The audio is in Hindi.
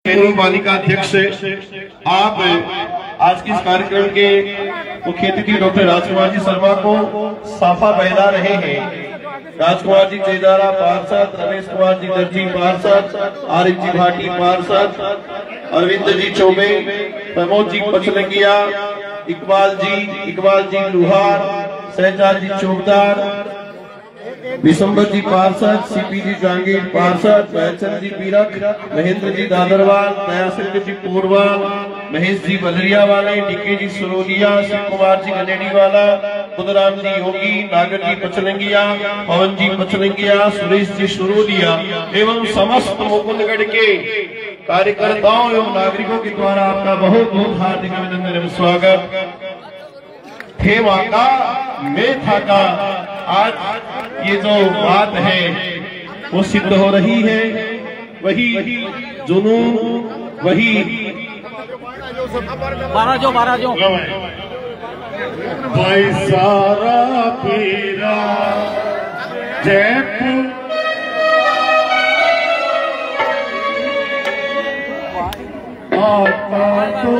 बालिका अध्यक्ष आप आज के इस कार्यक्रम के मुख्य अतिथि डॉक्टर राजकुमार जी शर्मा को साफा पहना रहे हैं। राजकुमार जी चेदारा पार्षद, रमेश कुमार जी दर्जी पार्षद, आरिफ जी भाटी पार्षद, अरविंद जी चौबे, प्रमोद जी पचलंगिया, इकबाल जी लुहार, सहजाद जी चौकदार, विशंबर जी पार्षद, सीपी जी जांगीर पार्षद, महचंद जी पीरक, महेंद्र जी दादरवाल, दयासिंह जी पोरवाल, महेश जी बदरिया वाले, डीके जी सुरोलिया, शिव कुमार जी गनेडी वाला, बुधराम जी योगी, नागर जी पचलंगिया, पवन जी पचलंगिया, सुरेश जी सुरोलिया एवं समस्त मुकुंदगढ़ के कार्यकर्ताओं एवं नागरिकों के द्वारा आपका बहुत बहुत हार्दिक अभिनंदन एवं स्वागत। हे माता मैं थाका, आज ये जो बात है वो सिद्ध हो रही है, वही जुनून, वही बारह जो भाई सारा पीरा जयपुर आता तो